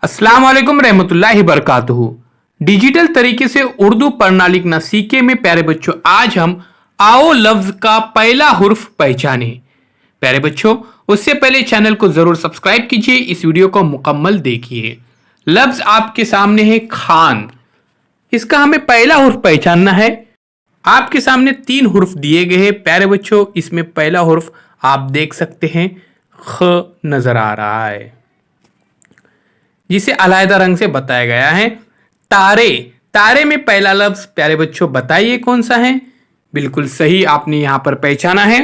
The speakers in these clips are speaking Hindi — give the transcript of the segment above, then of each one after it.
अस्सलाम वालेकुम रहमतुल्लाहि बरकातुहू। डिजिटल तरीके से उर्दू पढ़ना लिखना सीखे में प्यारे बच्चों, आज हम आओ लफ्ज का पहला हुर्फ पहचाने। प्यारे बच्चों, उससे पहले चैनल को जरूर सब्सक्राइब कीजिए, इस वीडियो को मुकम्मल देखिए। लफ्ज आपके सामने है खान। इसका हमें पहला हुर्फ पहचानना है। आपके सामने 3 हुर्फ दिए गए हैं प्यारे बच्चों। इसमें पहला हुर्फ आप देख सकते हैं, ख नजर आ रहा है, जिसे अलहदा रंग से बताया गया है। तारे, तारे में पहला लफ्ज प्यारे बच्चों बताइए कौन सा है। बिल्कुल सही, आपने यहां पर पहचाना है।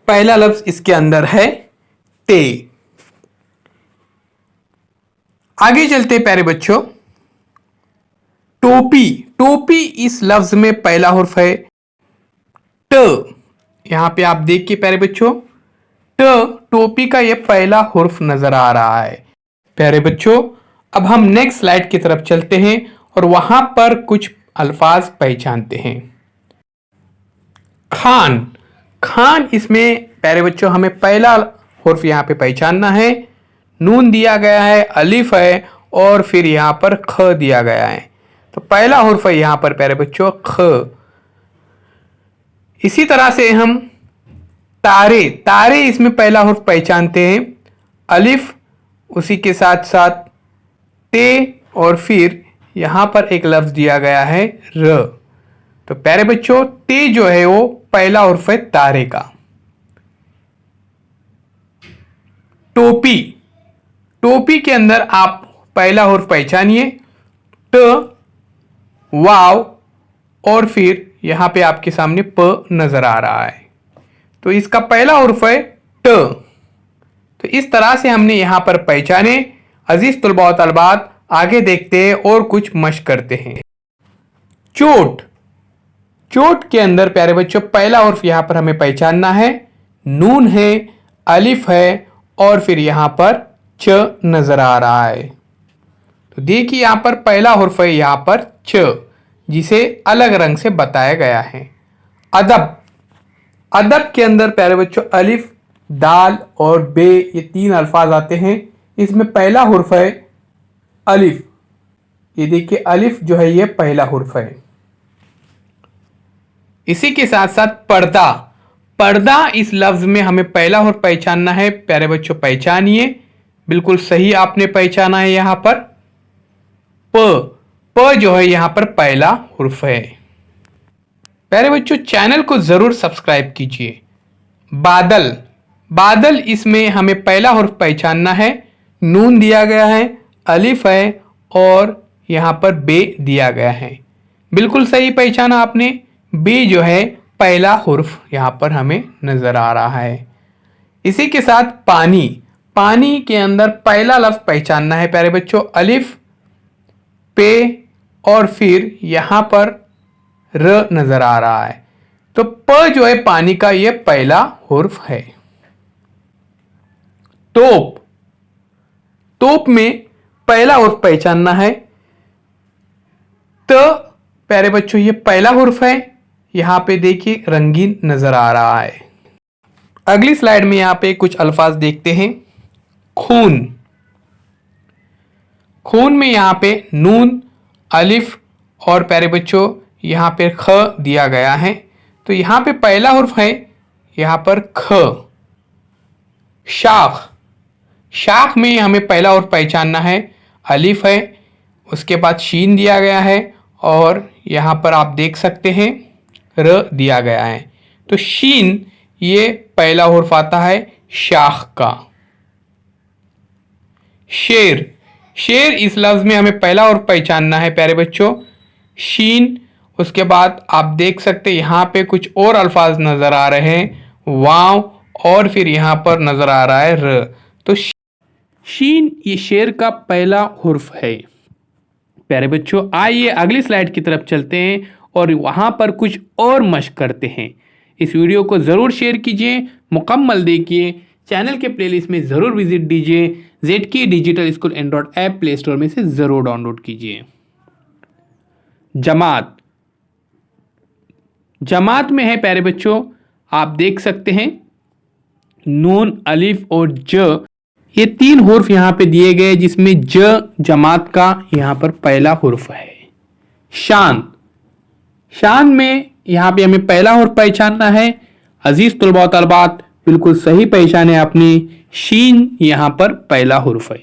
पहला लफ्ज इसके अंदर है ते। आगे चलते प्यारे बच्चों, टोपी। टोपी इस लफ्ज में पहला हुर्फ है ट। यहां पे आप देखिए प्यारे बच्चों, ट टोपी का यह पहला हुर्फ नजर आ रहा है। प्यारे बच्चों, अब हम नेक्स्ट स्लाइड की तरफ चलते हैं और वहां पर कुछ अल्फाज पहचानते हैं। खान, खान इसमें प्यारे बच्चों हमें पहला हुर्फ यहां पे पहचानना है। नून दिया गया है, अलिफ है और फिर यहां पर ख दिया गया है। तो पहला हुर्फ है यहां पर प्यारे बच्चों ख। इसी तरह से हम तारे, तारे इसमें पहला हुर्फ पहचानते हैं, अलिफ, उसी के साथ साथ ते और फिर यहां पर एक लफ्ज दिया गया है र। तो प्यारे बच्चों, ते जो है वो पहला हुर्फ है तारे का। टोपी, टोपी के अंदर आप पहला हुर्फ पहचानिए, ट, वाव और फिर यहां पे आपके सामने प नजर आ रहा है। तो इसका पहला हुर्फ है ट। तो इस तरह से हमने यहां पर पहचाने। अजीज तुलबा व तलबात, आगे देखते हैं और कुछ मशक करते हैं। चोट, चोट के अंदर प्यारे बच्चों पहला हुर्फ यहां पर हमें पहचानना है। नून है, अलिफ है और फिर यहां पर च नजर आ रहा है। तो देखिए यहां पर पहला हुर्फ है यहां पर च, जिसे अलग रंग से बताया गया है। अदब, अदब के अंदर प्यारे बच्चों अलिफ, दाल और बे, ये 3 अल्फाज आते हैं। इसमें पहला हुर्फ है अलिफ। ये देखिए अलिफ जो है ये पहला हुर्फ है। इसी के साथ साथ पर्दा, पर्दा इस लफ्ज में हमें पहला हुर्फ पहचानना है। प्यारे बच्चों पहचानिए, बिल्कुल सही आपने पहचाना है। यहां पर प, प जो है यहां पर पहला हुर्फ है। प्यारे बच्चों, चैनल को जरूर सब्सक्राइब कीजिए। बादल, बादल इसमें हमें पहला हुर्फ पहचानना है। नून दिया गया है, अलिफ है और यहां पर बे दिया गया है। बिल्कुल सही पहचाना आपने, बे जो है पहला हुर्फ यहां पर हमें नजर आ रहा है। इसी के साथ पानी, पानी के अंदर पहला लफ्ज पहचानना है प्यारे बच्चों, अलिफ, पे और फिर यहां पर र नजर आ रहा है। तो प जो है पानी का यह पहला हुर्फ है। तोप, तोप में पहला हुर्फ पहचानना है। त प्यारे बच्चों ये पहला हुर्फ है। यहां पे देखिए रंगीन नजर आ रहा है। अगली स्लाइड में यहां पे कुछ अल्फाज देखते हैं। खून, खून में यहां पे नून, अलिफ और प्यारे बच्चों यहां पे ख दिया गया है। तो यहां पे पहला हुर्फ है यहां पर ख। शाख, शाख में हमें पहला हुर्फ पहचानना है, अलिफ है, उसके बाद शीन दिया गया है और यहां पर आप देख सकते हैं र दिया गया है। तो शीन ये पहला हुर्फ आता है शाख का। शेर, शेर इस लफ्ज में हमें पहला हुर्फ पहचानना है प्यारे बच्चों, शीन। उसके बाद आप देख सकते हैं यहां पे कुछ और अल्फाज नजर आ रहे हैं, वाव और फिर यहां पर नजर आ रहा है र। तो शीन ये शेर का पहला हुर्फ है। प्यारे बच्चों, आइए अगली स्लाइड की तरफ चलते हैं और वहां पर कुछ और मशक करते हैं। इस वीडियो को ज़रूर शेयर कीजिए, मुकम्मल देखिए, चैनल के प्लेलिस्ट में ज़रूर विजिट दीजिए। ZK digital school Android app play store में से ज़रूर डाउनलोड कीजिए। जमात, जमात में है प्यारे बच्चों, आप देख सकते हैं नून, अलिफ और ज, ये 3 हुर्फ यहां पे दिए गए जिसमें ज जमात का यहां पर पहला हुर्फ है। शान, शान में यहां पे हमें पहला हुर्फ पहचानना है। अजीज तुलबा व तलबात बिल्कुल सही पहचाने आपने, शीन यहां पर पहला हुर्फ है।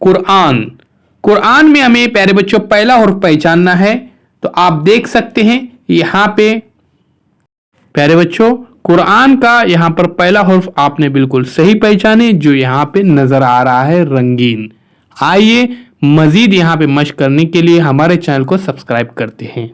कुरान, कुरान में हमें प्यारे बच्चों पहला हुर्फ पहचानना है। तो आप देख सकते हैं यहां पे प्यारे बच्चों कुरान का यहां पर पहला हुर्फ आपने बिल्कुल सही पहचाने, जो यहां पे नजर आ रहा है रंगीन। आइए मजीद यहां पे मशक करने के लिए हमारे चैनल को सब्सक्राइब करते हैं।